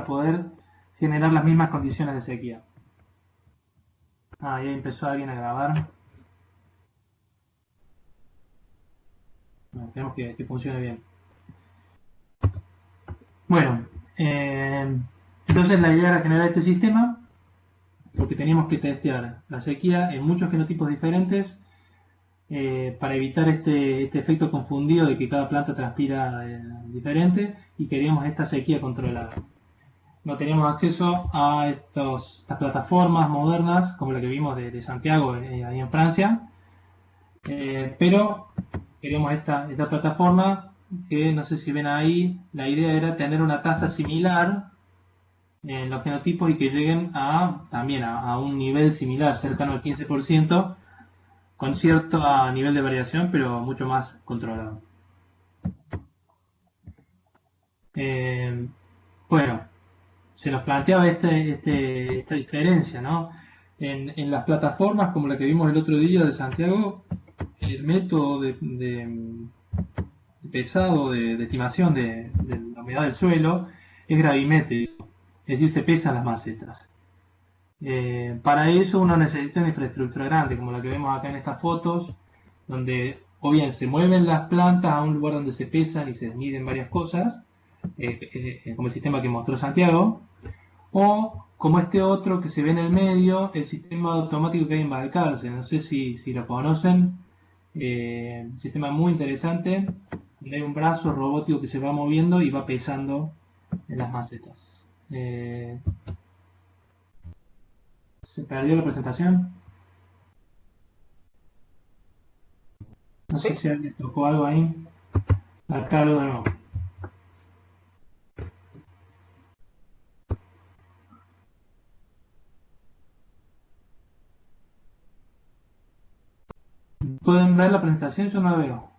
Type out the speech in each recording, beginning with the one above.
poder generar las mismas condiciones de sequía. Ahí empezó alguien a grabar. Bueno, esperemos que funcione bien. Bueno, entonces la idea era generar este sistema porque teníamos que testear la sequía en muchos fenotipos diferentes para evitar este efecto confundido de que cada planta transpira diferente, y queríamos esta sequía controlada. No teníamos acceso a estas plataformas modernas como la que vimos de Santiago ahí en Francia, pero queríamos esta plataforma que, no sé si ven ahí, la idea era tener una tasa similar en los genotipos y que lleguen también a un nivel similar, cercano al 15%, con cierto nivel de variación, pero mucho más controlado. Bueno, se nos planteaba esta diferencia, ¿no? En las plataformas, como la que vimos el otro día de Santiago, el método de pesado, de estimación de la humedad del suelo, es gravimétrico, es decir, se pesan las macetas. Para eso uno necesita una infraestructura grande, como la que vemos acá en estas fotos, donde o bien se mueven las plantas a un lugar donde se pesan y se miden varias cosas, como el sistema que mostró Santiago, o como este otro que se ve en el medio, el sistema automático que hay en Balcarce. No sé si lo conocen, un sistema muy interesante, donde hay un brazo robótico que se va moviendo y va pesando en las macetas. ¿Se perdió la presentación? No sé si alguien tocó algo ahí. Acá lo de nuevo. ¿Pueden ver la presentación? Yo no la veo.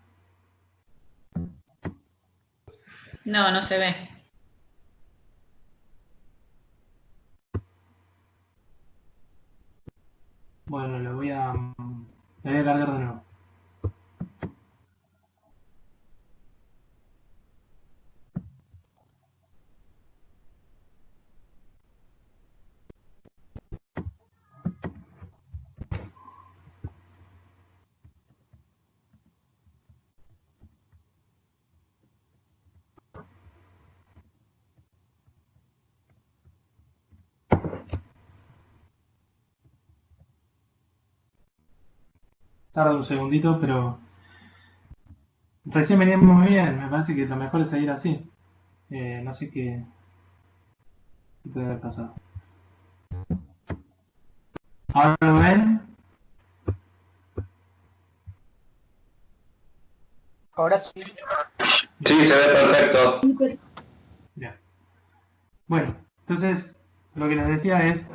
No, no se ve. Bueno, le voy a cargar de nuevo. Tarda un segundito, pero recién veníamos muy bien. Me parece que lo mejor es seguir así. No sé qué puede haber pasado. ¿Ahora lo ven? Ahora sí. Sí, se ve perfecto. Bien. Bueno, entonces lo que les decía es,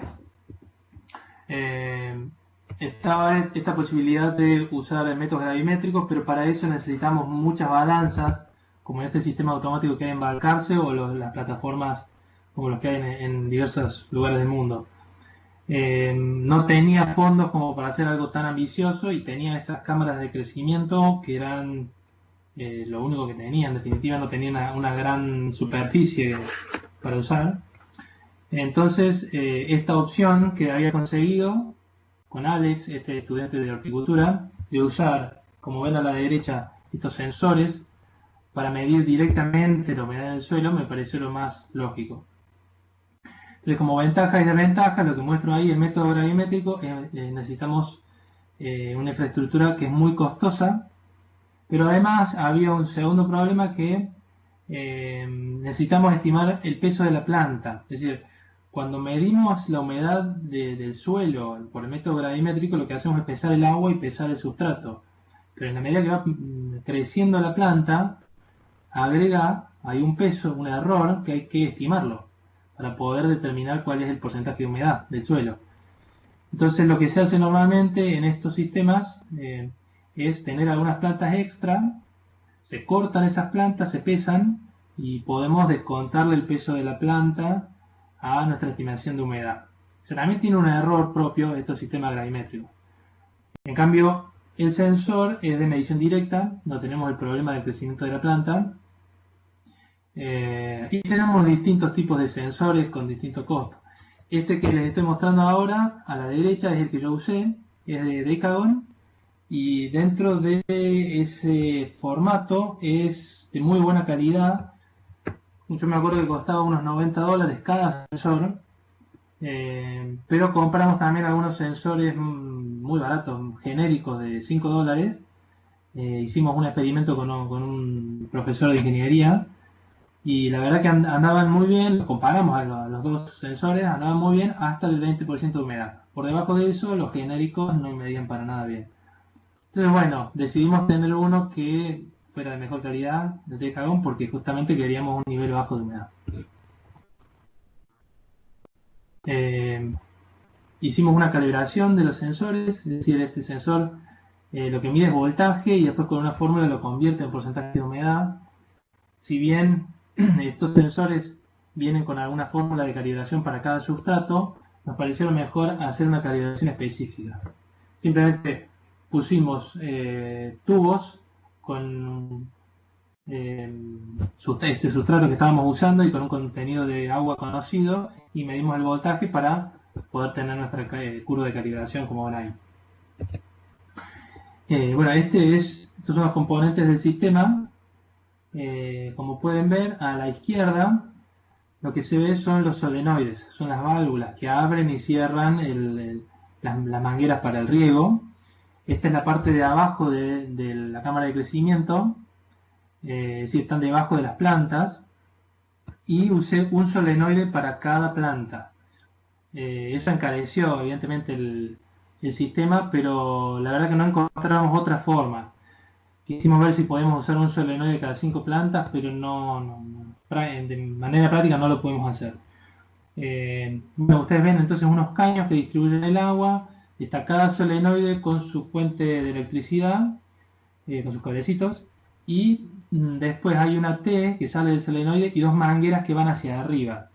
estaba esta posibilidad de usar métodos gravimétricos, pero para eso necesitamos muchas balanzas, como en este sistema automático que hay en Balcarce o las plataformas como los que hay en diversos lugares del mundo. No tenía fondos como para hacer algo tan ambicioso y tenía estas cámaras de crecimiento que eran lo único que tenía. En definitiva, no tenía una gran superficie para usar. Entonces, esta opción que había conseguido con Alex, este estudiante de horticultura, de usar, como ven a la derecha, estos sensores para medir directamente la humedad del suelo, me pareció lo más lógico. Entonces, como ventaja y desventaja, lo que muestro ahí, el método gravimétrico, necesitamos una infraestructura que es muy costosa, pero además había un segundo problema que necesitamos estimar el peso de la planta. Es decir, cuando medimos la humedad del suelo por el método gravimétrico, lo que hacemos es pesar el agua y pesar el sustrato. Pero en la medida que va creciendo la planta, hay un peso, un error que hay que estimarlo para poder determinar cuál es el porcentaje de humedad del suelo. Entonces lo que se hace normalmente en estos sistemas es tener algunas plantas extra, se cortan esas plantas, se pesan y podemos descontarle el peso de la planta a nuestra estimación de humedad. O sea, también tiene un error propio estos sistemas gravimétricos. En cambio, el sensor es de medición directa, no tenemos el problema del crecimiento de la planta Y tenemos distintos tipos de sensores con distintos costos. Este que les estoy mostrando ahora, a la derecha, es el que yo usé, es de Decagon, y dentro de ese formato es de muy buena calidad. Yo me acuerdo que costaba unos $90 cada sensor, pero compramos también algunos sensores muy baratos, genéricos de $5. Hicimos un experimento con un profesor de ingeniería y la verdad que andaban muy bien, comparamos a los dos sensores, andaban muy bien hasta el 20% de humedad. Por debajo de eso, los genéricos no medían para nada bien. Entonces, bueno, decidimos tener uno que fuera de mejor calidad, de Decagon, porque justamente queríamos un nivel bajo de humedad. Hicimos una calibración de los sensores, es decir, este sensor lo que mide es voltaje y después con una fórmula lo convierte en porcentaje de humedad. Si bien estos sensores vienen con alguna fórmula de calibración para cada sustrato, nos pareció mejor hacer una calibración específica. Simplemente pusimos tubos con este sustrato que estábamos usando y con un contenido de agua conocido y medimos el voltaje para poder tener nuestra curva de calibración como ven ahí. Bueno, estos son los componentes del sistema. Como pueden ver, a la izquierda lo que se ve son los solenoides, son las válvulas que abren y cierran las mangueras para el riego. Esta es la parte de abajo de la cámara de crecimiento, es decir, están debajo de las plantas, y usé un solenoide para cada planta. Eso encareció evidentemente el sistema, pero la verdad que no encontramos otra forma. Quisimos ver si podemos usar un solenoide cada 5 plantas, pero de manera práctica no lo podemos hacer. Bueno, ustedes ven entonces unos caños que distribuyen el agua, está cada solenoide con su fuente de electricidad, con sus cablecitos, y después hay una T que sale del solenoide y dos mangueras que van hacia arriba.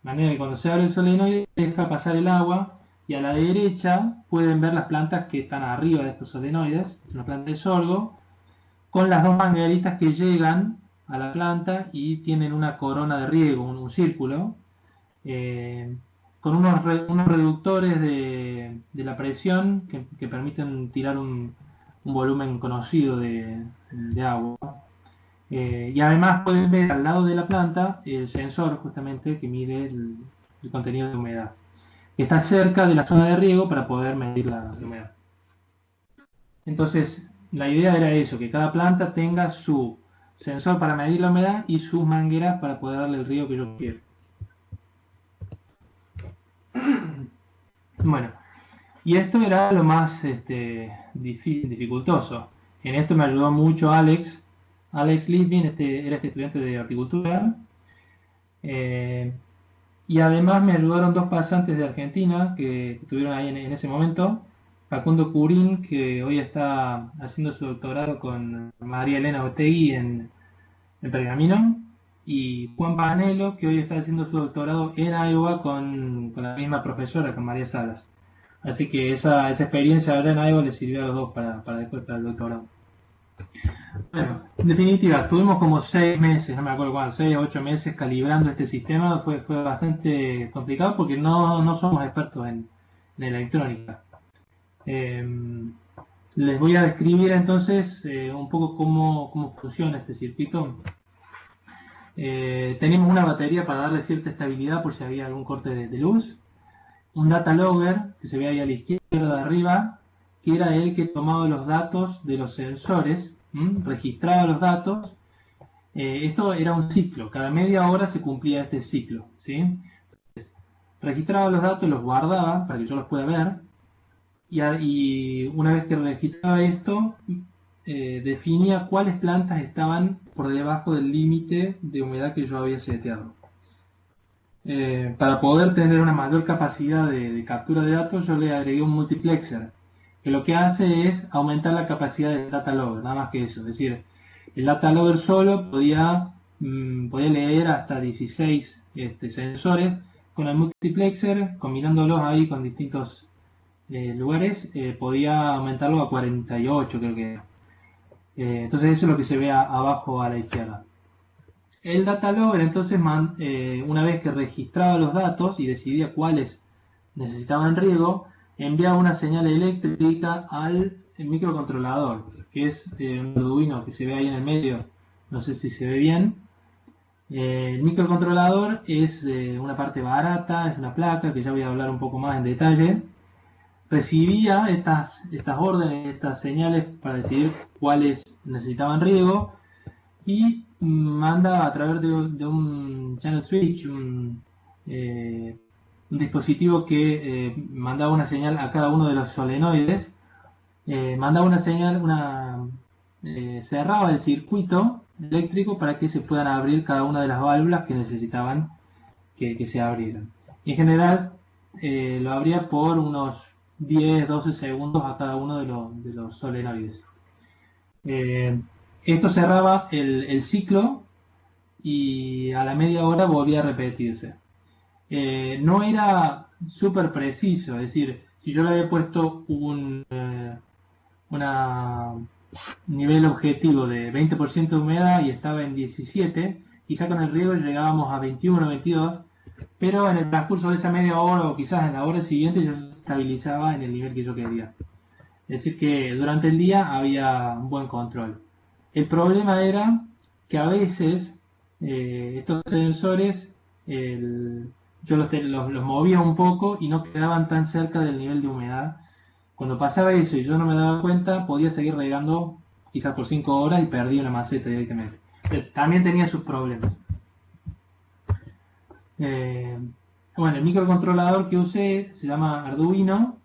De manera que cuando se abre el solenoide deja pasar el agua y a la derecha pueden ver las plantas que están arriba de estos solenoides, es una planta de sorgo, con las dos mangueritas que llegan a la planta y tienen una corona de riego, un círculo, con unos reductores de la presión que permiten tirar un volumen conocido de agua. Y además pueden ver al lado de la planta el sensor justamente que mide el contenido de humedad, que está cerca de la zona de riego para poder medir la humedad. Entonces, la idea era eso, que cada planta tenga su sensor para medir la humedad y sus mangueras para poder darle el riego que yo quiero. Bueno, y esto era lo más dificultoso. En esto me ayudó mucho Alex Litvin, era este estudiante de horticultura. Y además me ayudaron dos pasantes de Argentina que estuvieron ahí en ese momento. Facundo Curín, que hoy está haciendo su doctorado con María Elena Otegui en Pergamino, y Juan Panelo, que hoy está haciendo su doctorado en Iowa con la misma profesora, con María Salas. Así que esa experiencia allá en Iowa les sirvió a los dos para después para el doctorado. Bueno, en definitiva, estuvimos como 6 meses, no me acuerdo cuánto, 6 o 8 meses calibrando este sistema. Fue bastante complicado porque no somos expertos en electrónica. Les voy a describir entonces un poco cómo funciona este circuito. Tenemos una batería para darle cierta estabilidad por si había algún corte de luz. Un data logger que se ve ahí a la izquierda de arriba, que era el que tomaba los datos de los sensores, registraba los datos. Esto era un ciclo, cada media hora se cumplía este ciclo, ¿sí? Entonces, registraba los datos, los guardaba para que yo los pueda ver, y una vez que registraba esto, definía cuáles plantas estaban por debajo del límite de humedad que yo había seteado. Para poder tener una mayor capacidad de captura de datos, yo le agregué un multiplexer, que lo que hace es aumentar la capacidad del data logger, nada más que eso. Es decir, el data logger solo podía leer hasta 16 sensores. Con el multiplexer, combinándolos ahí con distintos lugares, podía aumentarlo a 48, creo que era. Entonces eso es lo que se ve abajo a la izquierda. el data logger entonces, una vez que registraba los datos y decidía cuáles necesitaban riego, enviaba una señal eléctrica al microcontrolador, que es un Arduino que se ve ahí en el medio, no sé si se ve bien. El microcontrolador es una parte barata, es una placa que ya voy a hablar un poco más en detalle. Recibía estas órdenes, estas señales para decidir cuáles necesitaban riego y manda a través de un channel switch, un dispositivo que mandaba una señal a cada uno de los solenoides, mandaba una señal, cerraba el circuito eléctrico para que se puedan abrir cada una de las válvulas que necesitaban que se abrieran. En general lo abría por unos 10-12 segundos a cada uno de los solenoides. Esto cerraba el ciclo y a la media hora volvía a repetirse. No era súper preciso, es decir, si yo le había puesto un nivel objetivo de 20% de humedad y estaba en 17, quizá con el riego llegábamos a 21 o 22, pero en el transcurso de esa media hora o quizás en la hora siguiente ya se estabilizaba en el nivel que yo quería. Es decir, que durante el día había un buen control. El problema era que a veces estos sensores yo los movía un poco y no quedaban tan cerca del nivel de humedad. Cuando pasaba eso y yo no me daba cuenta, podía seguir regando quizás por 5 horas y perdía una maceta directamente. También tenía sus problemas. Bueno, el microcontrolador que usé se llama Arduino.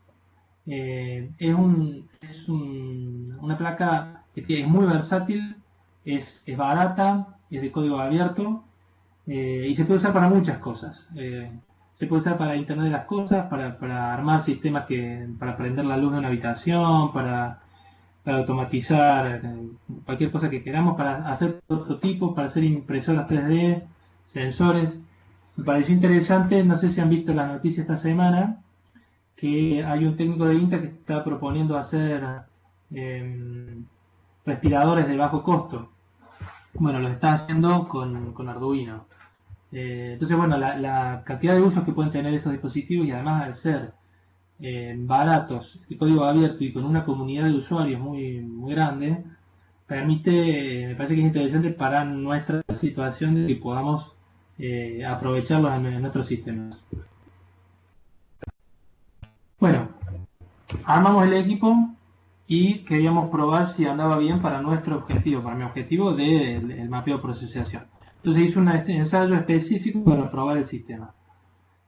Es una placa que es muy versátil, es barata, es de código abierto y se puede usar para muchas cosas. Se puede usar para Internet de las cosas, para armar sistemas para prender la luz de una habitación, para automatizar cualquier cosa que queramos, para hacer prototipos, para hacer impresoras 3D, sensores. Me pareció interesante, no sé si han visto las noticias esta semana, que hay un técnico de INTA que está proponiendo hacer respiradores de bajo costo. Bueno, lo está haciendo con Arduino. Entonces, bueno, la cantidad de usos que pueden tener estos dispositivos y además al ser baratos, de código abierto y con una comunidad de usuarios muy, muy grande, me parece que es interesante para nuestra situación de que podamos aprovecharlos en nuestros sistemas. Bueno, armamos el equipo y queríamos probar si andaba bien para nuestro objetivo, para mi objetivo del mapeo por asociación. Entonces hice un ensayo específico para probar el sistema.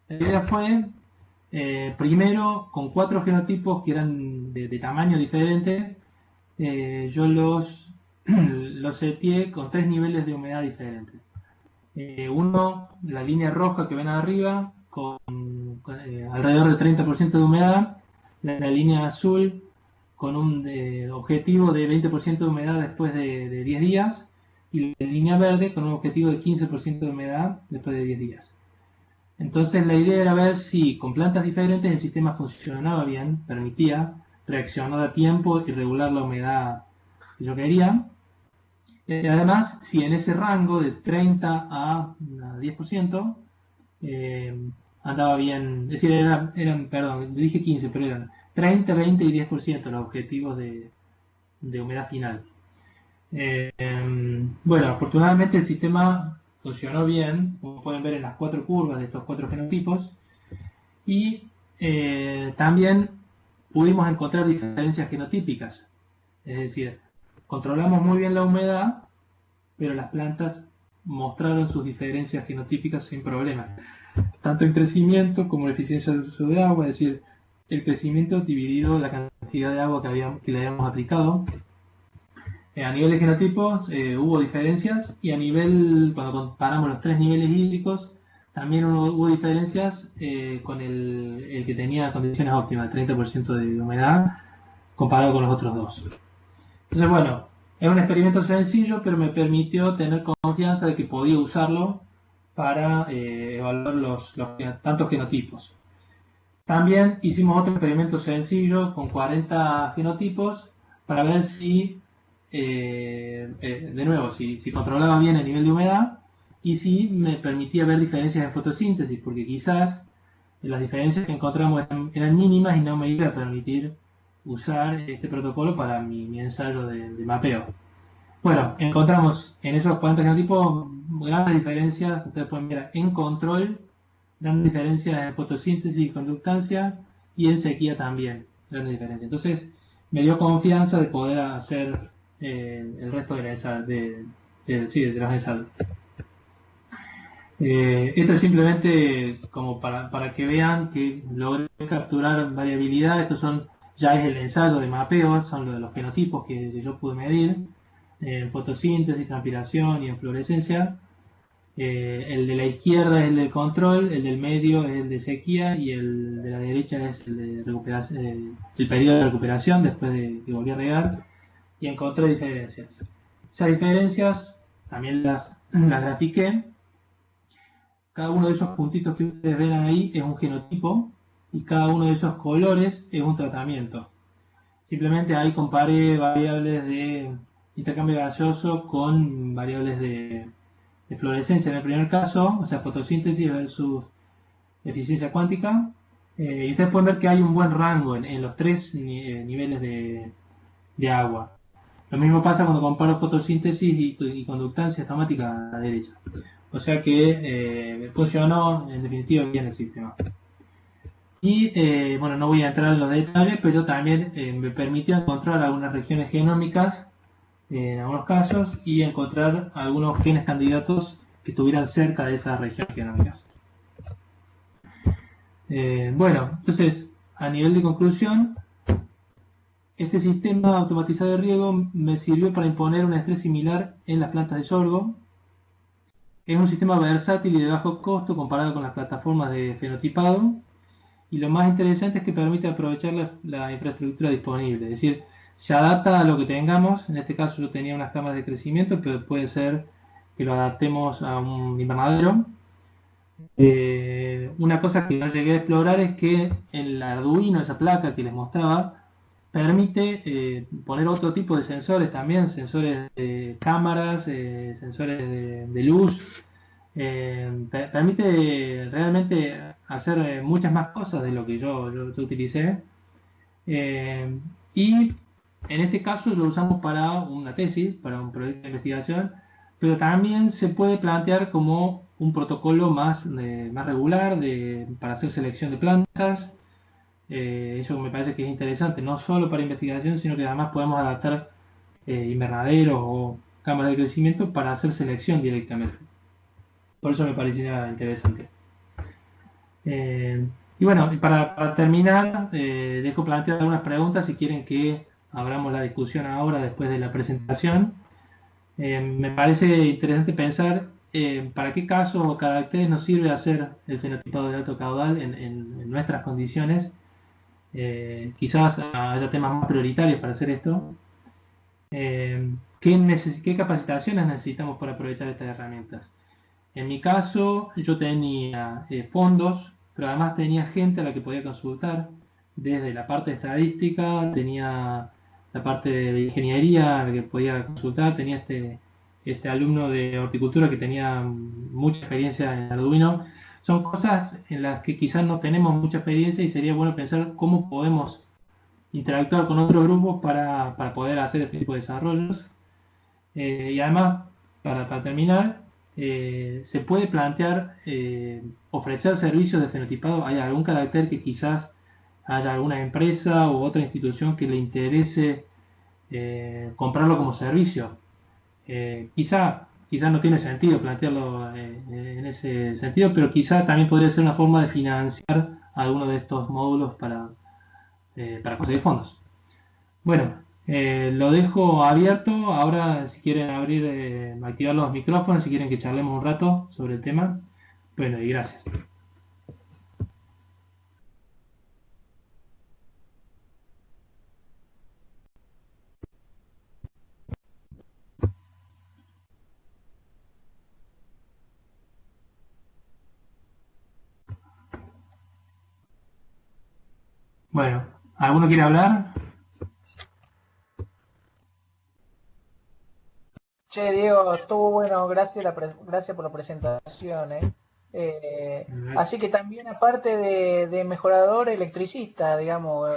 La idea fue, primero, con 4 genotipos que eran de tamaño diferente, yo los seteé con 3 niveles de humedad diferentes. Uno, la línea roja que ven arriba, con alrededor de 30% de humedad, la línea azul con un objetivo de 20% de humedad después de 10 días, y la línea verde con un objetivo de 15% de humedad después de 10 días. Entonces la idea era ver si con plantas diferentes el sistema funcionaba bien, permitía reaccionar a tiempo y regular la humedad que yo quería. Además, si en ese rango de 30 a 10% andaba bien, es decir, perdón, dije 15, pero eran 30, 20 y 10% los objetivos de humedad final. Bueno, afortunadamente el sistema funcionó bien, como pueden ver en las 4 curvas de estos 4 genotipos, y también pudimos encontrar diferencias genotípicas, es decir, controlamos muy bien la humedad, pero las plantas mostraron sus diferencias genotípicas sin problema, tanto en crecimiento como en eficiencia de uso de agua, es decir, el crecimiento dividido la cantidad de agua que le habíamos aplicado. A nivel de genotipos hubo diferencias, y a nivel, cuando comparamos los 3 niveles hídricos, también hubo diferencias con el que tenía condiciones óptimas, el 30% de humedad, comparado con los otros dos. Entonces, bueno, es un experimento sencillo, pero me permitió tener confianza de que podía usarlo para evaluar los tantos genotipos. También hicimos otro experimento sencillo con 40 genotipos para ver si, de nuevo, si controlaba bien el nivel de humedad y sí me permitía ver diferencias en fotosíntesis, porque quizás las diferencias que encontramos eran mínimas y no me iba a permitir usar este protocolo para mi ensayo de mapeo. Bueno, encontramos en esos 40 genotipos grandes diferencias, ustedes pueden ver en control, grandes diferencias en fotosíntesis y conductancia, y en sequía también, grandes diferencias. Entonces, me dio confianza de poder hacer el resto de, de los ensayos. Esto es simplemente como para que vean que logré capturar variabilidad. Estos son, ya es el ensayo de mapeo, son los fenotipos que yo pude medir en fotosíntesis, transpiración y en fluorescencia. El de la izquierda es el de control, el del medio es el de sequía y el de la derecha es el de recuperación, el periodo de recuperación después de que volví a regar, y encontré diferencias. Esas diferencias también las grafiqué. Cada uno de esos puntitos que ustedes ven ahí es un genotipo y cada uno de esos colores es un tratamiento. Simplemente ahí comparé variables de intercambio gaseoso con variables de fluorescencia en el primer caso, o sea, fotosíntesis versus eficiencia cuántica. Y ustedes pueden ver que hay un buen rango en los tres niveles de agua. Lo mismo pasa cuando comparo fotosíntesis y conductancia estática a la derecha. O sea que funcionó en definitiva bien el sistema. Y bueno, no voy a entrar en los detalles, pero también me permitió encontrar algunas regiones genómicas en algunos casos y encontrar algunos genes candidatos que estuvieran cerca de esas regiones genómicas. Bueno, entonces, a nivel de conclusión, este sistema automatizado de riego me sirvió para imponer un estrés similar en las plantas de sorgo. Es un sistema versátil y de bajo costo comparado con las plataformas de fenotipado. Y lo más interesante es que permite aprovechar la infraestructura disponible. Es decir, se adapta a lo que tengamos. En este caso yo tenía unas cámaras de crecimiento, pero puede ser que lo adaptemos a un invernadero. Una cosa que no llegué a explorar es que el Arduino, esa placa que les mostraba, permite poner otro tipo de sensores también, sensores de cámaras, sensores de luz. Permite realmente hacer muchas más cosas de lo que yo utilicé. Y en este caso lo usamos para una tesis, para un proyecto de investigación, pero también se puede plantear como un protocolo más regular para hacer selección de plantas. Eso me parece que es interesante, no solo para investigación, sino que además podemos adaptar invernaderos o cámaras de crecimiento para hacer selección directamente. Por eso me parecía interesante. Y bueno, para terminar, dejo plantear algunas preguntas si quieren que abramos la discusión ahora después de la presentación. Me parece interesante pensar para qué casos o caracteres nos sirve hacer el fenotipado de alto caudal en nuestras condiciones. Quizás haya temas más prioritarios para hacer esto. ¿Qué capacitaciones necesitamos para aprovechar estas herramientas? En mi caso, yo tenía fondos, pero además tenía gente a la que podía consultar, desde la parte de estadística, tenía la parte de ingeniería a la que podía consultar, tenía este alumno de horticultura que tenía mucha experiencia en Arduino. Son cosas en las que quizás no tenemos mucha experiencia y sería bueno pensar cómo podemos interactuar con otros grupos para poder hacer este tipo de desarrollos. Y además, para terminar, se puede plantear ofrecer servicios de fenotipado. ¿Hay algún carácter que quizás haya alguna empresa u otra institución que le interese comprarlo como servicio? Quizá no tiene sentido plantearlo en ese sentido, pero quizá también podría ser una forma de financiar alguno de estos módulos para conseguir fondos. Bueno, lo dejo abierto. Ahora, si quieren activar los micrófonos, si quieren que charlemos un rato sobre el tema. Bueno, y gracias. Bueno, ¿alguno quiere hablar? Che, Diego, estuvo bueno, gracias por la presentación, ¿eh? Así que también aparte de mejorador electricista, digamos, o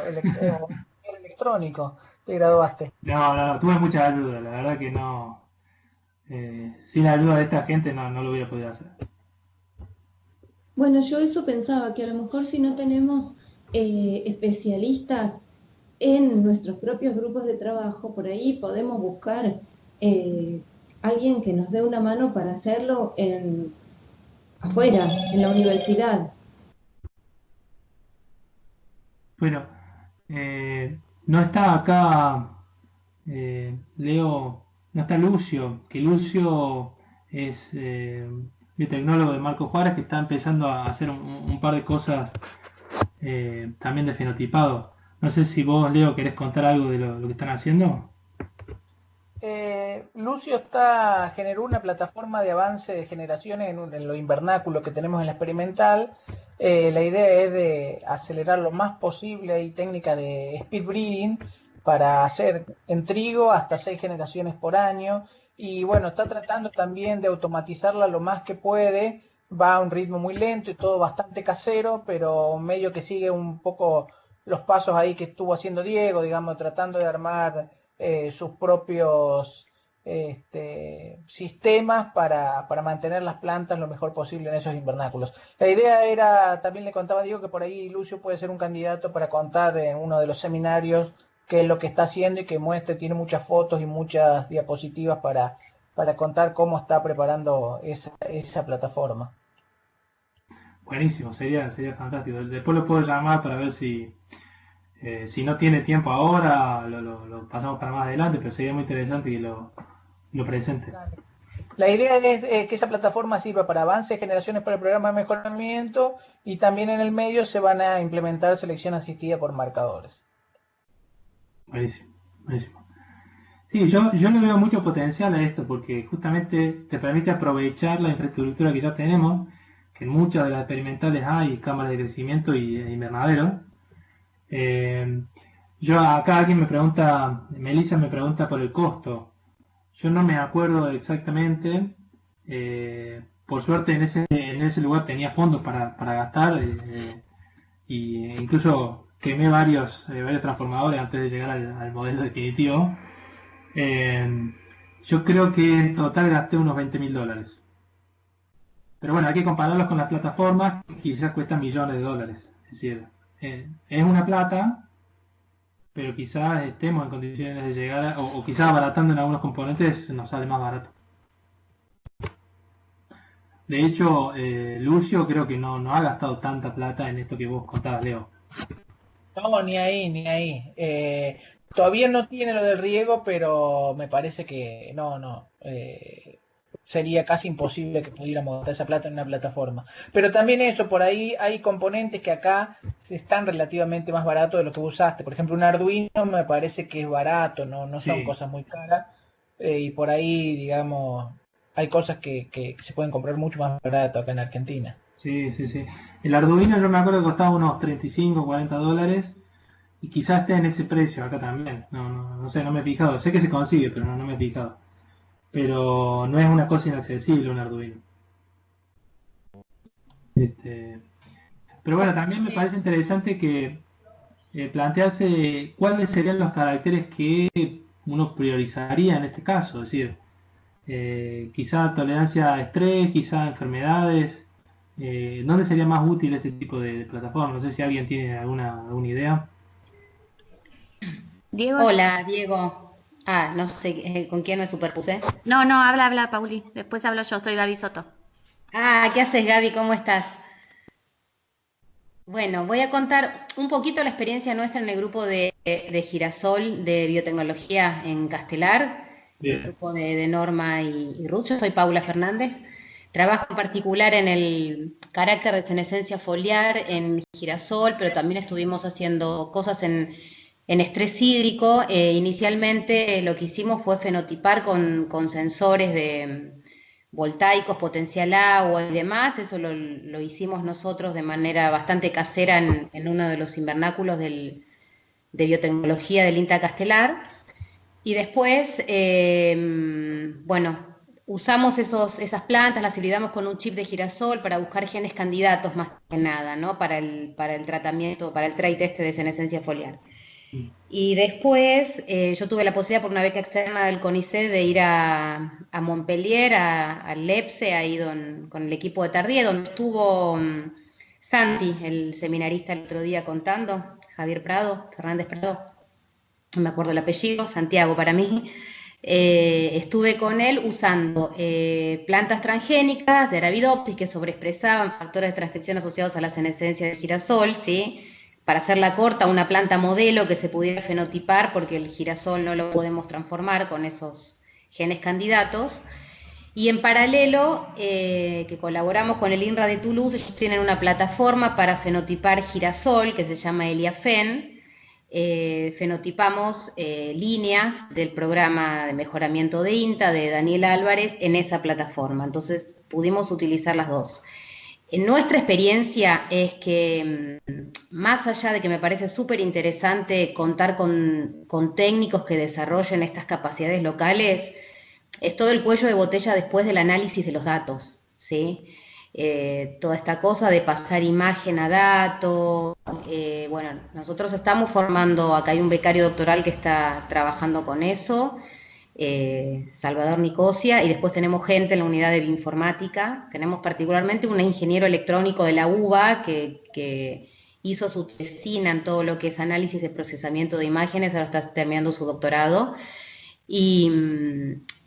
electrónico, te graduaste. No, no, no, tuve mucha ayuda, la verdad que no. Sin la ayuda de esta gente no lo hubiera podido hacer. Bueno, yo eso pensaba, que a lo mejor si no tenemos especialistas en nuestros propios grupos de trabajo, por ahí podemos buscar alguien que nos dé una mano para hacerlo afuera, en la universidad. Bueno, no está acá Leo, no está Lucio, que Lucio es biotecnólogo de Marco Juárez, que está empezando a hacer un par de cosas también de fenotipado. No sé si vos, Leo, querés contar algo de lo que están haciendo. Lucio generó una plataforma de avance de generaciones en lo invernáculo que tenemos en la experimental. La idea es de acelerar lo más posible, hay técnica de speed breeding para hacer en trigo hasta 6 generaciones por año. Y bueno, está tratando también de automatizarla lo más que puede. Va a un ritmo muy lento y todo bastante casero, pero medio que sigue un poco los pasos ahí que estuvo haciendo Diego, digamos, tratando de armar sus propios sistemas para mantener las plantas lo mejor posible en esos invernáculos. La idea era, también le contaba a Diego que por ahí Lucio puede ser un candidato para contar en uno de los seminarios qué es lo que está haciendo y que muestre, tiene muchas fotos y muchas diapositivas para contar cómo está preparando esa plataforma. Buenísimo, sería fantástico. Después lo puedo llamar para ver si no tiene tiempo ahora, lo pasamos para más adelante, pero sería muy interesante que lo presente. La idea es que esa plataforma sirva para avances, generaciones para el programa de mejoramiento y también en el medio se van a implementar selección asistida por marcadores. Buenísimo, buenísimo. Sí, yo le veo mucho potencial a esto porque justamente te permite aprovechar la infraestructura que ya tenemos, que en muchas de las experimentales hay cámaras de crecimiento y invernaderos. Yo acá alguien me pregunta, Melissa me pregunta por el costo. Yo no me acuerdo exactamente. Por suerte en ese lugar tenía fondos para gastar y incluso quemé varios transformadores antes de llegar al modelo definitivo. Yo creo que en total gasté unos $20.000. Pero bueno, hay que compararlos con las plataformas que quizás cuestan millones de dólares. Es decir, es una plata, pero quizás estemos en condiciones de llegar, o quizás abaratando en algunos componentes nos sale más barato. De hecho, Lucio creo que no ha gastado tanta plata en esto que vos contabas, Leo. No, ni ahí, ni ahí. Todavía no tiene lo del riego, pero me parece que no. Sería casi imposible que pudiéramos gastar esa plata en una plataforma. Pero también eso, por ahí hay componentes que acá están relativamente más baratos de lo que usaste. Por ejemplo, un Arduino me parece que es barato, no son cosas muy caras. Y por ahí, digamos, hay cosas que se pueden comprar mucho más barato acá en Argentina. Sí. El Arduino yo me acuerdo que costaba unos 35, $40 y quizás esté en ese precio acá también. No sé, no me he fijado. Sé que se consigue, pero no me he fijado. Pero no es una cosa inaccesible un Arduino. Pero bueno, también me parece interesante que plantearse cuáles serían los caracteres que uno priorizaría en este caso. Es decir, quizá tolerancia a estrés, quizá enfermedades. ¿Dónde sería más útil este tipo de plataforma? No sé si alguien tiene alguna idea. Diego. Hola, Diego. No sé con quién me superpuse. No, habla, Pauli. Después hablo yo, soy Gaby Soto. ¿Qué haces, Gaby? ¿Cómo estás? Bueno, voy a contar un poquito la experiencia nuestra en el grupo de Girasol de Biotecnología en Castelar, el grupo de Norma y Ruth. Yo soy Paula Fernández. Trabajo en particular en el carácter de senescencia foliar en Girasol, pero también estuvimos haciendo cosas en estrés hídrico. Inicialmente lo que hicimos fue fenotipar con sensores de voltaicos, potencial agua y demás. Eso lo hicimos nosotros de manera bastante casera en uno de los invernáculos de biotecnología del INTA Castelar. Y después, bueno, usamos esas plantas, las hibridamos con un chip de girasol para buscar genes candidatos más que nada, ¿no? Para el tratamiento, para el trait de senescencia foliar. Y después yo tuve la posibilidad por una beca externa del CONICET de ir a Montpellier, al LEPSE, ahí con el equipo de Tardieu, donde estuvo Santi, el seminarista el otro día contando, Javier Prado, Fernández Prado, no me acuerdo el apellido, Santiago para mí. Estuve con él usando plantas transgénicas de Arabidopsis que sobreexpresaban factores de transcripción asociados a la senescencia de girasol, ¿sí? Para hacerla corta, una planta modelo que se pudiera fenotipar, porque el girasol no lo podemos transformar con esos genes candidatos. Y en paralelo, que colaboramos con el INRA de Toulouse, ellos tienen una plataforma para fenotipar girasol que se llama Eliafen. Fenotipamos líneas del programa de mejoramiento de INTA de Daniel Álvarez en esa plataforma. Entonces pudimos utilizar las dos. En nuestra experiencia es que, más allá de que me parece súper interesante contar con técnicos que desarrollen estas capacidades locales, es todo el cuello de botella después del análisis de los datos, ¿sí? Toda esta cosa de pasar imagen a dato. Bueno, nosotros estamos formando, acá hay un becario doctoral que está trabajando con eso, Salvador Nicosia, y después tenemos gente en la unidad de bioinformática. Tenemos particularmente un ingeniero electrónico de la UBA que hizo su tesina en todo lo que es análisis de procesamiento de imágenes, ahora está terminando su doctorado. Y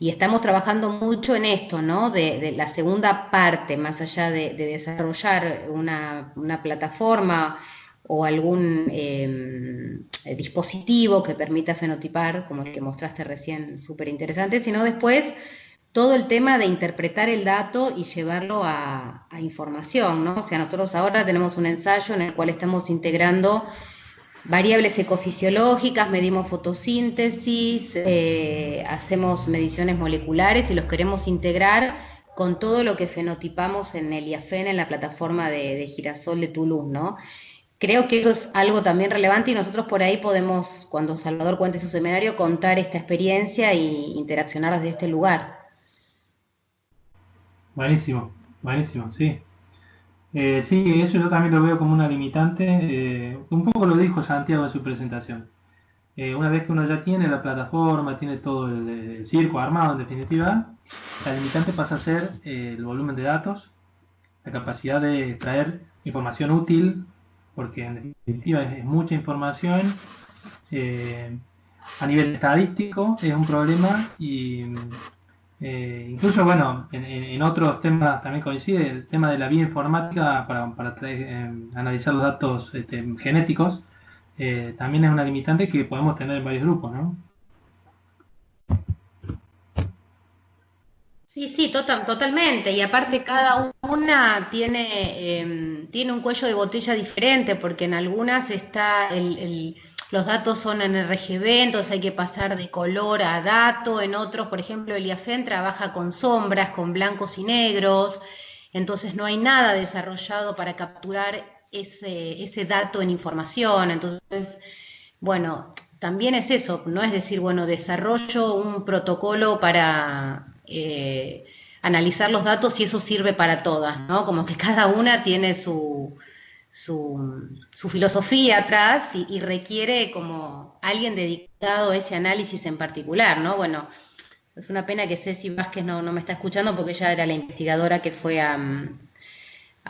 estamos trabajando mucho en esto, ¿no? De la segunda parte, más allá de desarrollar una plataforma o algún dispositivo que permita fenotipar, como el que mostraste recién, súper interesante, sino después todo el tema de interpretar el dato y llevarlo a información, ¿no? O sea, nosotros ahora tenemos un ensayo en el cual estamos integrando variables ecofisiológicas, medimos fotosíntesis, hacemos mediciones moleculares y los queremos integrar con todo lo que fenotipamos en Eliafen, en la plataforma de girasol de Toulouse, ¿no? Creo que eso es algo también relevante y nosotros por ahí podemos, cuando Salvador cuente su seminario, contar esta experiencia y interaccionar desde este lugar. Buenísimo, buenísimo, sí. Sí, eso yo también lo veo como una limitante. Un poco lo dijo Santiago en su presentación. Una vez que uno ya tiene la plataforma, tiene todo el circo armado, en definitiva, la limitante pasa a ser el volumen de datos, la capacidad de extraer información útil, porque en definitiva es mucha información. A nivel estadístico es un problema y incluso, bueno, en otros temas también coincide el tema de la bioinformática para analizar los datos genéticos. También es una limitante que podemos tener en varios grupos, ¿no? Sí, totalmente. Y aparte cada una tiene un cuello de botella diferente, porque en algunas está los datos son en RGB, entonces hay que pasar de color a dato. En otros, por ejemplo, Eliafen trabaja con sombras, con blancos y negros, entonces no hay nada desarrollado para capturar ese dato en información. Entonces, bueno, también es eso, no es decir, bueno, desarrollo un protocolo para analizar los datos y eso sirve para todas, ¿no? Como que cada una tiene su filosofía atrás y requiere como alguien dedicado a ese análisis en particular, ¿no? Bueno, es una pena que Ceci Vázquez no me está escuchando porque ella era la investigadora que fue a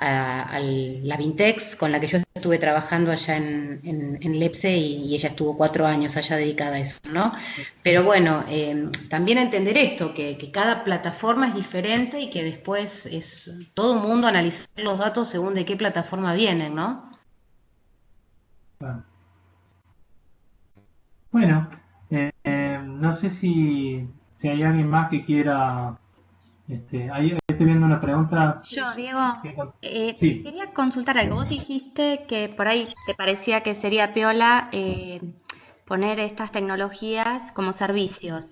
la Vintex, con la que yo estuve trabajando allá en LEPSE y ella estuvo 4 años allá dedicada a eso, ¿no? Pero bueno, también entender esto, que cada plataforma es diferente y que después es todo el mundo analizar los datos según de qué plataforma vienen, ¿no? Bueno, no sé si hay alguien más que quiera... ahí estoy viendo una pregunta. Yo, Diego, Sí. quería consultar algo. Vos dijiste que por ahí te parecía que sería piola poner estas tecnologías como servicios.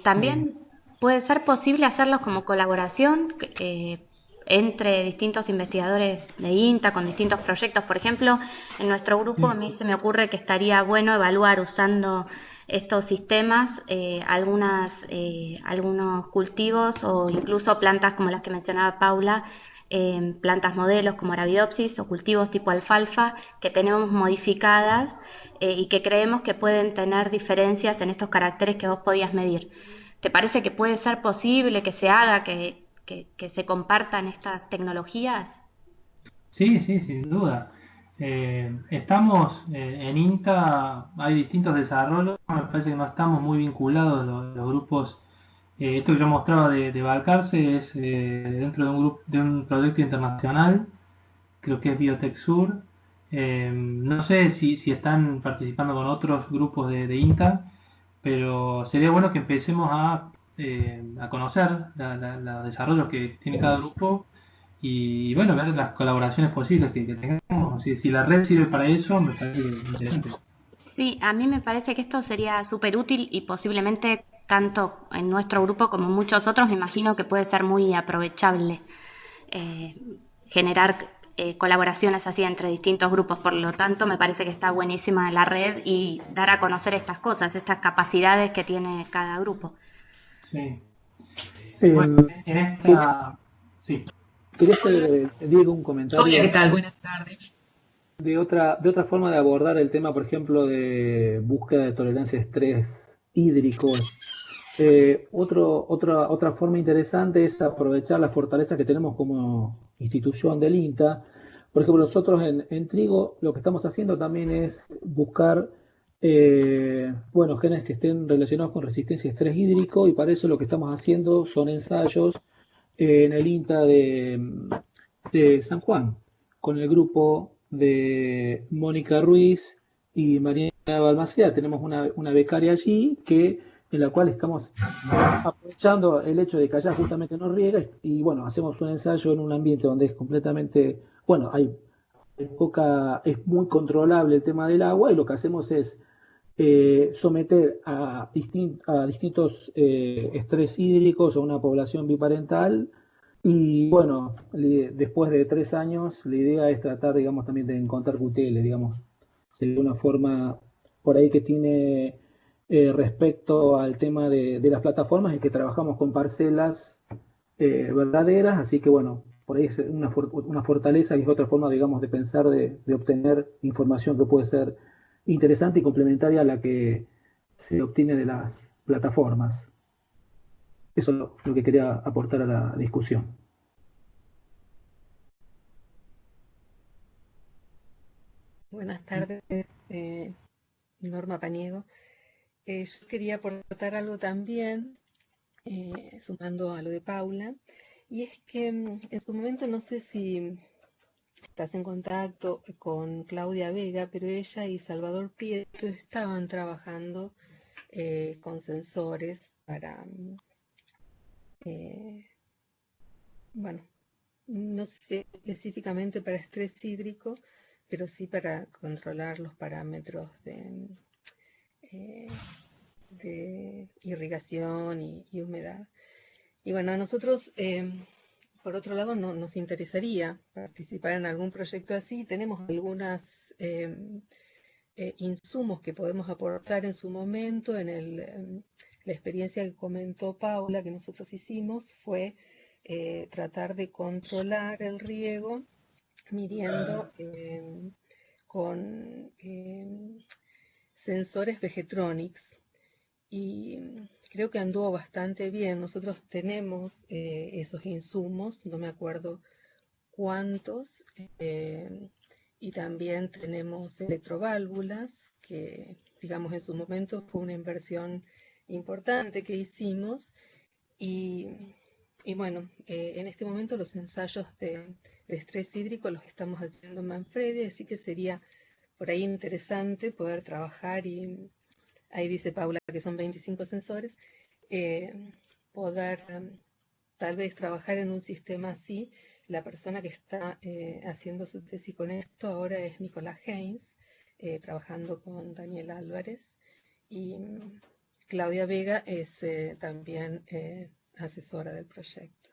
También puede ser posible hacerlos como colaboración entre distintos investigadores de INTA con distintos proyectos. Por ejemplo, en nuestro grupo a mí se me ocurre que estaría bueno evaluar usando estos sistemas, algunos cultivos o incluso plantas como las que mencionaba Paula, plantas modelos como Arabidopsis o cultivos tipo alfalfa que tenemos modificadas y que creemos que pueden tener diferencias en estos caracteres que vos podías medir. ¿Te parece que puede ser posible que se haga, que se compartan estas tecnologías? Sí, sí, sin duda. Estamos en INTA, hay distintos desarrollos, me parece que no estamos muy vinculados los grupos. Esto que yo mostraba de Balcarce es dentro de un grupo, de un proyecto internacional, creo que es Biotech Sur. No sé si están participando con otros grupos de INTA, pero sería bueno que empecemos a conocer los desarrollos que tiene cada grupo y bueno, ver las colaboraciones posibles que tengamos. Si la red sirve para eso, me parece que es interesante. Sí, a mí me parece que esto sería súper útil y posiblemente tanto en nuestro grupo como en muchos otros, me imagino que puede ser muy aprovechable eh, generar colaboraciones así entre distintos grupos. Por lo tanto, me parece que está buenísima la red y dar a conocer estas cosas, estas capacidades que tiene cada grupo. Sí. Bueno, Eh, en ¿querías, esta... Sí. querías hacer, Diego, un Hola, ¿qué comentario tal? Buenas tardes. de otra forma de abordar el tema, por ejemplo, de búsqueda de tolerancia a estrés hídrico? Otra forma interesante es aprovechar la fortaleza que tenemos como institución del INTA. Por ejemplo, nosotros en Trigo lo que estamos haciendo también es buscar bueno, genes que estén relacionados con resistencia a estrés hídrico, y para eso lo que estamos haciendo son ensayos en el INTA de San Juan, con el grupo de Mónica Ruiz y Mariana Balmaceda. Tenemos una becaria allí en la cual estamos aprovechando el hecho de que allá justamente no riega y bueno, hacemos un ensayo en un ambiente donde es completamente, bueno, es muy controlable el tema del agua, y lo que hacemos es someter a distintos estrés hídricos a una población biparental. Y bueno, después de 3 años, la idea es tratar, digamos, también de encontrar cuteles, digamos. Sería una forma por ahí que tiene respecto al tema de las plataformas, es que trabajamos con parcelas verdaderas, así que bueno, por ahí es una fortaleza y es otra forma, digamos, de pensar, de obtener información que puede ser interesante y complementaria a la que se obtiene de las plataformas. Eso es lo que quería aportar a la discusión. Buenas tardes, Norma Paniego. Yo quería aportar algo también, sumando a lo de Paula, y es que en su momento no sé si estás en contacto con Claudia Vega, pero ella y Salvador Prieto estaban trabajando con sensores para, eh, bueno, no sé si específicamente para estrés hídrico, pero sí para controlar los parámetros eh, de irrigación y humedad. Y bueno, a nosotros, por otro lado, nos interesaría participar en algún proyecto así. Tenemos algunos insumos que podemos aportar en su momento. La experiencia que comentó Paula, que nosotros hicimos, fue tratar de controlar el riego midiendo con sensores Vegetronics, y creo que anduvo bastante bien. Nosotros tenemos esos insumos, no me acuerdo cuántos, y también tenemos electroválvulas, que digamos en su momento fue una inversión importante que hicimos, y, y bueno, en este momento los ensayos de estrés hídrico los estamos haciendo en Manfredi, así que sería por ahí interesante poder trabajar, y ahí dice Paula que son 25 sensores, poder tal vez trabajar en un sistema así. La persona que está haciendo su tesis con esto ahora es Nicolás Haynes, trabajando con Daniel Álvarez, y Claudia Vega es también asesora del proyecto.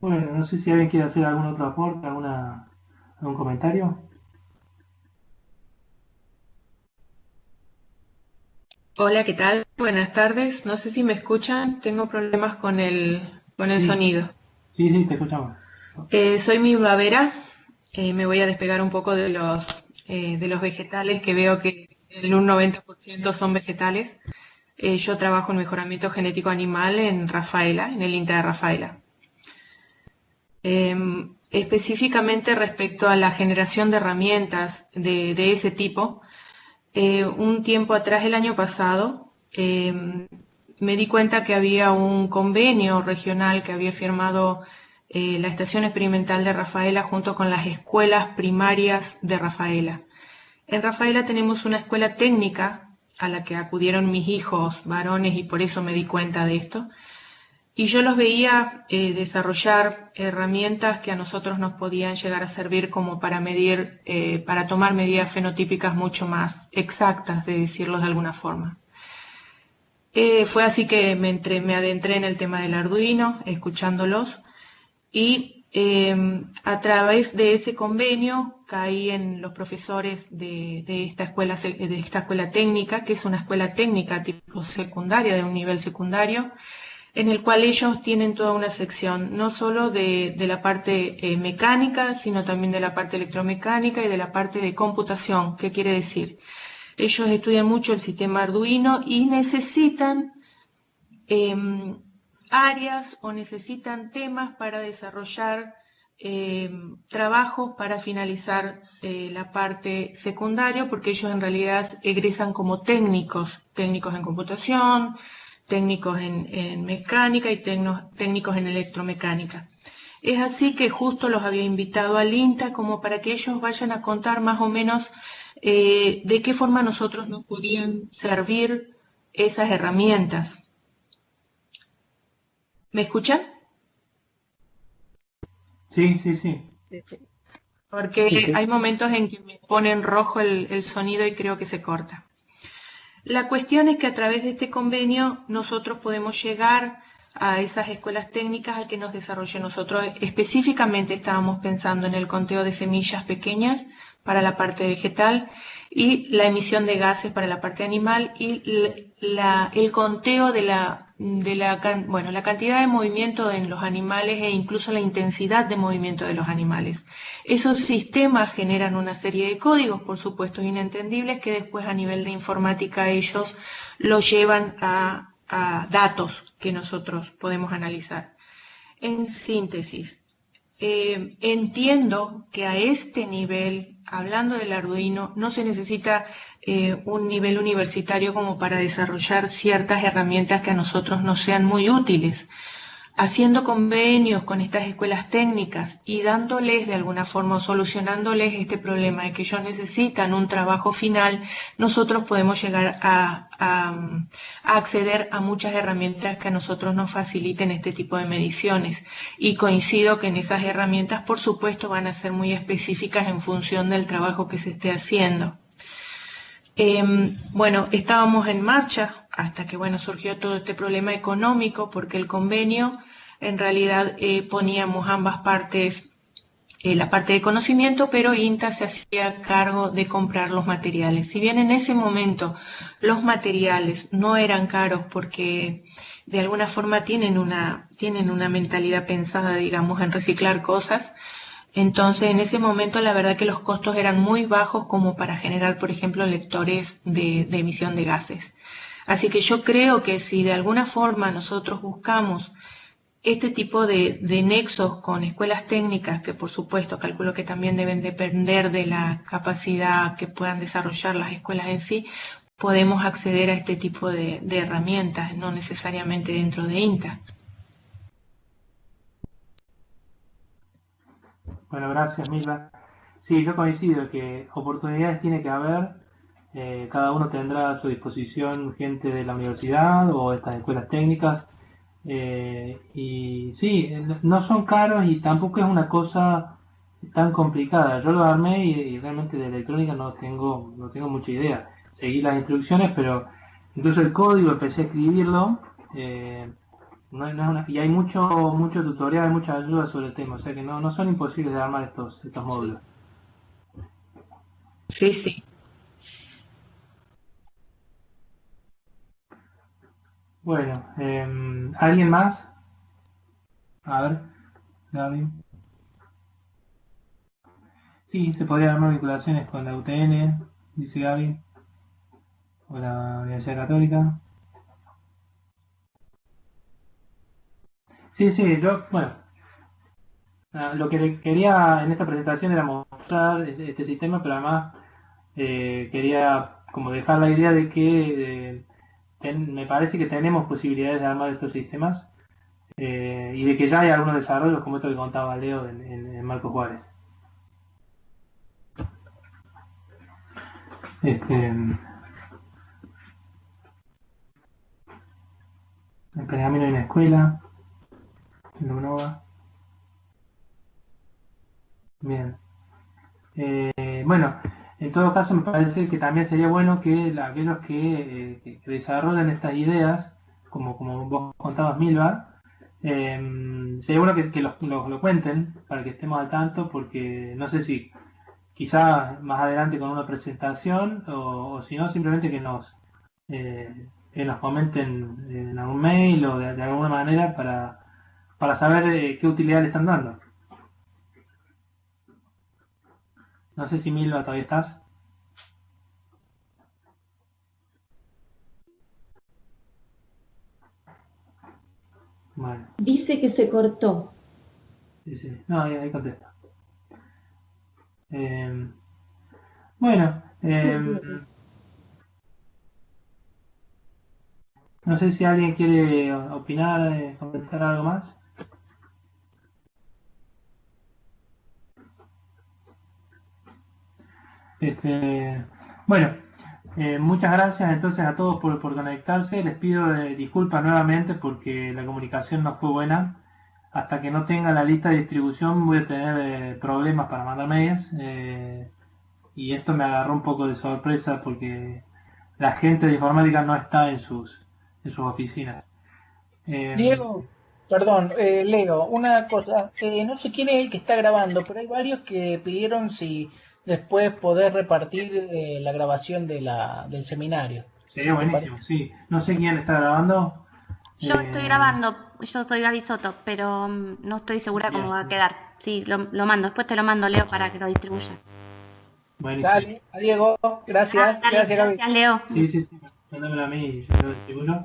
Bueno, no sé si alguien quiere hacer algún otro aporte, algún comentario. Hola, ¿qué tal? Buenas tardes. No sé si me escuchan, tengo problemas con el Sí, sonido. sí, te escuchamos. Soy mi Bavera. Me voy a despegar un poco de los vegetales, que veo que un 90% son vegetales. Yo trabajo en mejoramiento genético animal en Rafaela, en el INTA de Rafaela. Específicamente respecto a la generación de herramientas de ese tipo, un tiempo atrás, el año pasado, me di cuenta que había un convenio regional que había firmado la Estación Experimental de Rafaela junto con las escuelas primarias de Rafaela. En Rafaela tenemos una escuela técnica a la que acudieron mis hijos varones y por eso me di cuenta de esto. Y yo los veía desarrollar herramientas que a nosotros nos podían llegar a servir como para medir, para tomar medidas fenotípicas mucho más exactas, de decirlo de alguna forma. Fue así que me adentré en el tema del Arduino, escuchándolos, y a través de ese convenio caí en los profesores de esta escuela técnica, que es una escuela técnica tipo secundaria, de un nivel secundario, en el cual ellos tienen toda una sección, no solo de la parte mecánica, sino también de la parte electromecánica y de la parte de computación. ¿Qué quiere decir? Ellos estudian mucho el sistema Arduino y necesitan áreas o necesitan temas para desarrollar trabajos para finalizar la parte secundaria, porque ellos en realidad egresan como técnicos en computación, técnicos en mecánica y técnicos en electromecánica. Es así que justo los había invitado al INTA como para que ellos vayan a contar más o menos de qué forma nosotros nos podían servir esas herramientas. ¿Me escuchan? Sí. Porque hay momentos en que me pone en rojo el sonido y creo que se corta. La cuestión es que a través de este convenio nosotros podemos llegar a esas escuelas técnicas a que nos desarrollen. Nosotros específicamente estábamos pensando en el conteo de semillas pequeñas para la parte vegetal y la emisión de gases para la parte animal y el conteo de la cantidad de movimiento en los animales e incluso la intensidad de movimiento de los animales. Esos sistemas generan una serie de códigos, por supuesto, inentendibles, que después a nivel de informática ellos los llevan a datos que nosotros podemos analizar. En síntesis, entiendo que a este nivel, hablando del Arduino, no se necesita un nivel universitario como para desarrollar ciertas herramientas que a nosotros nos sean muy útiles. Haciendo convenios con estas escuelas técnicas y dándoles de alguna forma, solucionándoles este problema de que ellos necesitan un trabajo final, nosotros podemos llegar a acceder a muchas herramientas que a nosotros nos faciliten este tipo de mediciones. Y coincido que en esas herramientas, por supuesto, van a ser muy específicas en función del trabajo que se esté haciendo. Estábamos en marcha hasta que surgió todo este problema económico, porque el convenio en realidad poníamos ambas partes, la parte de conocimiento, pero INTA se hacía cargo de comprar los materiales. Si bien en ese momento los materiales no eran caros porque de alguna forma tienen una mentalidad pensada, digamos, en reciclar cosas, entonces, en ese momento, la verdad que los costos eran muy bajos como para generar, por ejemplo, lectores de emisión de gases. Así que yo creo que si de alguna forma nosotros buscamos este tipo de nexos con escuelas técnicas, que por supuesto calculo que también deben depender de la capacidad que puedan desarrollar las escuelas en sí, podemos acceder a este tipo de herramientas, no necesariamente dentro de INTA. Bueno, gracias, Milva. Sí, yo coincido que oportunidades tiene que haber. Cada uno tendrá a su disposición gente de la universidad o estas escuelas técnicas. Y sí, no son caros y tampoco es una cosa tan complicada. Yo lo armé y realmente de electrónica no tengo mucha idea. Seguí las instrucciones, pero incluso el código empecé a escribirlo. y hay mucho tutorial, mucha ayuda sobre el tema, o sea que no son imposibles de armar estos módulos. Sí, sí. Bueno, ¿alguien más? A ver, Gaby. Sí, se podría armar vinculaciones con la UTN, dice Gaby, o la Universidad Católica. Sí, bueno, lo que quería en esta presentación era mostrar este sistema, pero además quería como dejar la idea de que me parece que tenemos posibilidades de armar estos sistemas y de que ya hay algunos desarrollos como esto que contaba Leo en Marco Juárez. En Pergamino hay una escuela, en Lunova. Bien. Bueno, en todo caso me parece que también sería bueno que aquellos que desarrollen estas ideas, como vos contabas, Milva, sería bueno que lo cuenten para que estemos al tanto, porque no sé si quizás más adelante con una presentación o si no, simplemente que nos comenten en algún mail o de alguna manera para saber qué utilidad le están dando. No sé si Milva todavía estás. Bueno. Dice que se cortó. Sí. No, ahí contesta. Bueno, no sé si alguien quiere opinar, comentar algo más. Bueno, muchas gracias entonces a todos por conectarse. Les pido disculpas nuevamente porque la comunicación no fue buena. Hasta que no tenga la lista de distribución voy a tener problemas para mandar mails. Y esto me agarró un poco de sorpresa porque la gente de informática no está en sus oficinas. Diego, perdón, Leo, una cosa, no sé quién es el que está grabando, pero hay varios que pidieron si después poder repartir la grabación del seminario. Sería buenísimo, sí. No sé quién está grabando. Yo estoy grabando, yo soy Gaby Soto, pero no estoy segura cómo va a quedar. Sí, lo mando, después te lo mando, Leo, para que lo distribuya. Buenísimo. Dale, a Diego, gracias. Dale, gracias, Gaby. Gracias, Leo. Sí. Mándamelo a mí y yo lo distribuyo.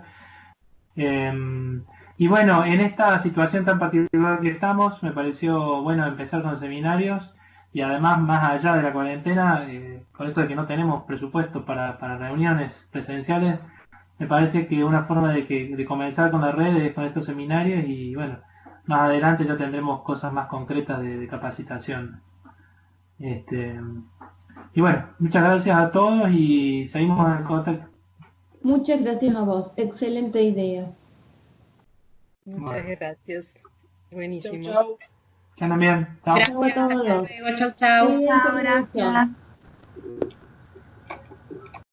Y bueno, en esta situación tan particular que estamos, me pareció bueno empezar con seminarios y además, más allá de la cuarentena, con esto de que no tenemos presupuesto para reuniones presenciales, me parece que una forma de comenzar con las redes con estos seminarios y bueno, más adelante ya tendremos cosas más concretas de capacitación. Y bueno, muchas gracias a todos y seguimos en contacto. Muchas gracias a vos, excelente idea. Muchas gracias. Buenísimo. Chau. Que andan bien. Chao. Gracias, hasta luego. Chau. Gracias.